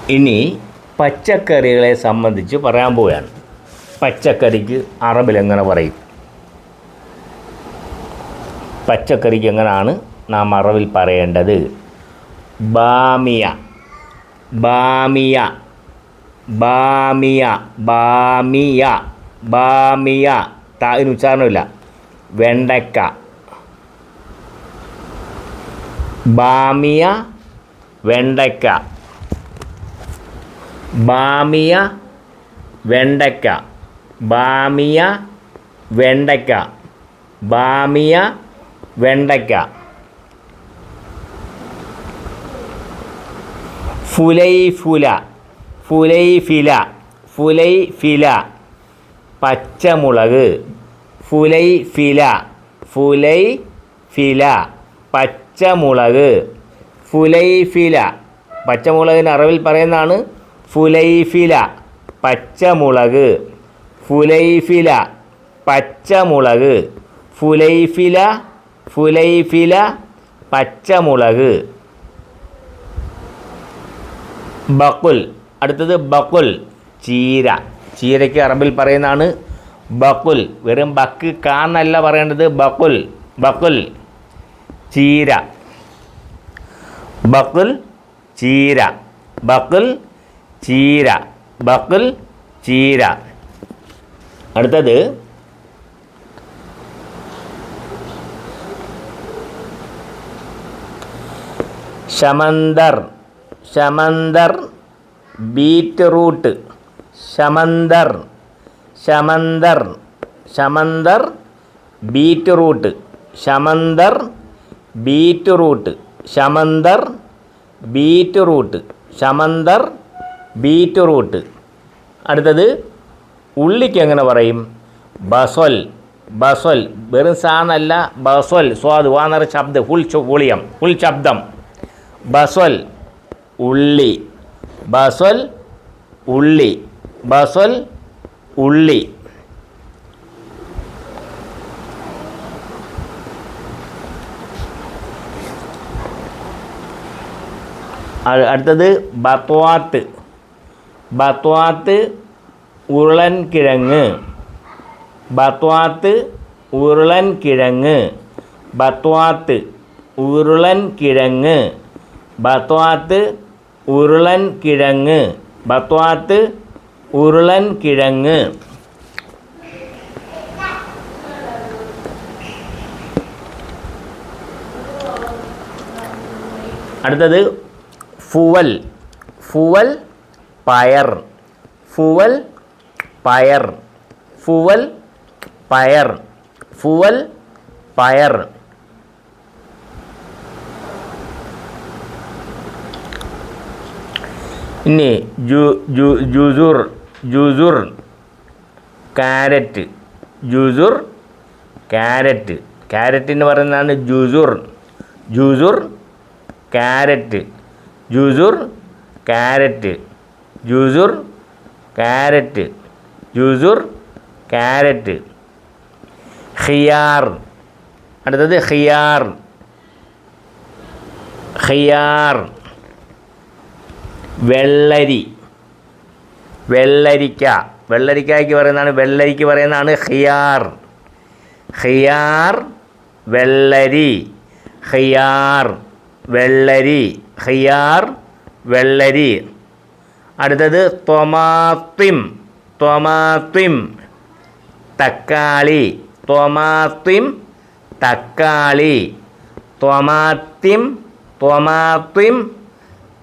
ഇനി പച്ചക്കറികളെ സംബന്ധിച്ച് പറയാൻ പോവുകയാണ്. പച്ചക്കറിക്ക് അറബിൽ എങ്ങനെ പറയും? പച്ചക്കറിക്ക് എങ്ങനെയാണ് നാം അറബിൽ പറയേണ്ടത്? ബാമിയ, ബാമിയ, ബാമിയ, ബാമിയ, ബാമിയ. താന് ഉച്ചാരണമില്ല. വെണ്ടയ്ക്ക, ബാമിയ, വെണ്ടയ്ക്ക, ബാമിയ, വെണ്ടയ്ക്ക, ബാമിയ, വെണ്ടയ്ക്ക, ബാമിയ, വെണ്ടയ്ക്ക. ഫുലൈഫുല, ഫുലൈഫില, ഫുലൈഫില, പച്ചമുളക്, ഫുലൈഫില, ഫുലൈഫില, പച്ചമുളക്, ഫുലൈഫില. പച്ചമുളകിന് അറബിൽ പറയുന്നതാണ് ഫുലൈഫില, പച്ചമുളക്, ഫുലൈഫില, പച്ചമുളക്, ഫുലൈഫില, ഫുലൈഫില, പച്ചമുളക്. ബക്കുൽ, അടുത്തത് ബക്കുൽ, ചീര. ചീരയ്ക്ക് അറബിൽ പറയുന്നതാണ് ബക്കുൽ. വെറും ബക്ക് കാന്നല്ല പറയേണ്ടത്, ബക്കുൽ, ബക്കുൽ, ചീര, ബക്കുൽ, ചീര, ബക്കുൽ, ചീര, ബക്കുൽ, ചീര. അടുത്തത് ശമന്തർ, ശമന്തർ, ബീറ്റ്റൂട്ട്, ശമന്തർ, ശമന്തർ, ശമന്തർ, ബീറ്റ്റൂട്ട്, ശമന്തർ, ബീറ്റ്റൂട്ട്, ശമന്തർ, ബീറ്റ്റൂട്ട്, ശമന്തർ, ബീറ്റ്റൂട്ട്. അടുത്തത് ഉള്ളിക്ക് എങ്ങനെ പറയും? ബസൽ, ബസൽ. വെറും സാന്നല്ല, ബസൽ. സ്വാദ് വാന്നറ ശബ്ദം, ഫുൾ വോളിയം, ഫുൾ ശബ്ദം. ബസൽ, ഉള്ളി, ബസൽ, ഉള്ളി, ബസൽ, ഉള്ളി. അടുത്തത് ബത്വാത്ത്, ബത്വാത്ത്, ഉരുളൻ കിഴങ്ങ്, ബത്വാത്ത്, ഉരുളൻ കിഴങ്ങ്, ബത്വാത്ത്, ഉരുളൻ കിഴങ്ങ്, ബത്വാത്ത്, ഉരുളൻ കിഴങ്ങ്, ബത്വാത്ത്, ഉരുളൻ കിഴങ്ങ്. അടുത്തത് ഫുവൽ, ഫുവൽ, പയർ, ഫുവൽ, പയർ, ഫുവൽ, പയർ, ഫുവൽ, പയർ. ഇനി ജുസുർ, ജുസുർ, കാരറ്റ്, ജുസുർ, കാരറ്റ്. കാരറ്റിന് പറയുന്നതാണ് ജുസുർ, ജുസുർ, കാരറ്റ്, ജുസുർ, കാരറ്റ്, ജുസുർ, കാരറ്റ്, ജുസുർ, കാരറ്റ്. ഖിയാർ, അടുത്തത് ഖിയാർ, ഖിയാർ, വെള്ളരി, വെള്ളരിക്ക. വെള്ളരിക്കയ്ക്ക് പറയുന്നതാണ്, വെള്ളരിക്ക് പറയുന്നതാണ് ഖിയാർ, ഖിയാർ, വെള്ളരി, ഖിയാർ, വെള്ളരി, ഖിയാർ, വെള്ളരി. അടുത്തത് തൊമാത്തിം, തൊമാത്തിം, തക്കാളി, തൊമാത്തിം, തക്കാളി, തൊമാത്തിം, തൊമാത്തിം,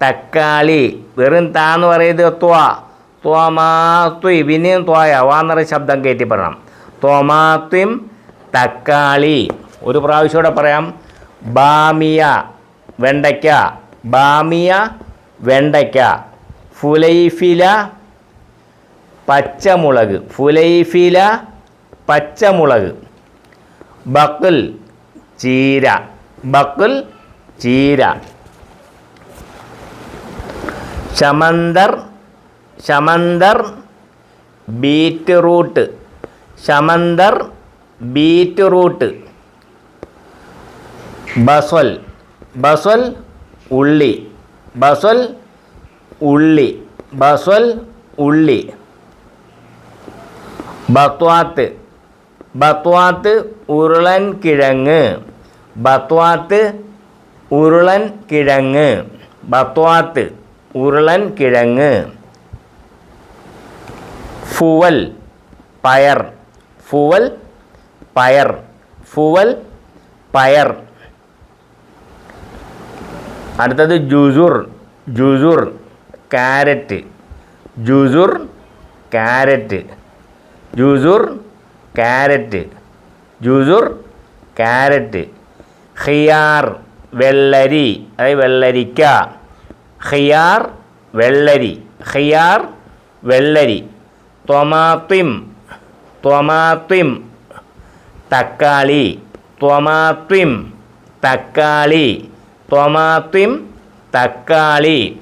തക്കാളി. വെറും താന്ന് പറയുന്നത് ത്വാ, ത്വമാത്വി. പിന്നെയും ത്വായ, വാന്നറ ശബ്ദം കയറ്റി പറയണം. ത്വമാത്തിം, തക്കാളി. ഒരു പ്രാവശ്യം കൂടെ പറയാം. ബാമിയ, വെണ്ടയ്ക്ക, ബാമിയ, വെണ്ടയ്ക്ക. ഫുലൈഫില, പച്ചമുളക്, ഫുലൈഫില, പച്ചമുളക്. ബക്കുൽ, ചീര, ബക്കുൽ, ചീര. ശമന്തർ, ശമന്തർ, ബീറ്റ്റൂട്ട്, ശമന്തർ, ബീറ്റ്റൂട്ട്. ബസൽ, ബസൽ, ഉള്ളി, ബസൽ, ഉള്ളി, ബസൽ ഉള്ളി. ബത്വാത്ത്, ബത്വാത്ത് ഉരുളൻ കിഴങ്ങ്, ബത്വാത്ത് ഉരുളൻ കിഴങ്ങ്, ബത്വാത്ത് ഉരുളൻ കിഴങ്ങ്. ഫുവൽ പയർ, ഫുവൽ പയർ, ഫുവൽ പയർ. അടുത്തത് ജുസുർ, ജുസുർ കാരറ്റ്, ജുസുർ കാരറ്റ്, ജുസുർ കാരറ്റ്, ജുസുർ കാരറ്റ്. ഖിയാർ വെള്ളരി, അതായത് വെള്ളരിക്ക, ഖിയാർ വെള്ളരി, ഖിയാർ വെള്ളരി. ത്വമാത്തിം, ത്വമാത്തിം തക്കാളി, ത്വമാത്തിം തക്കാളി, ത്വമാത്തിം തക്കാളി.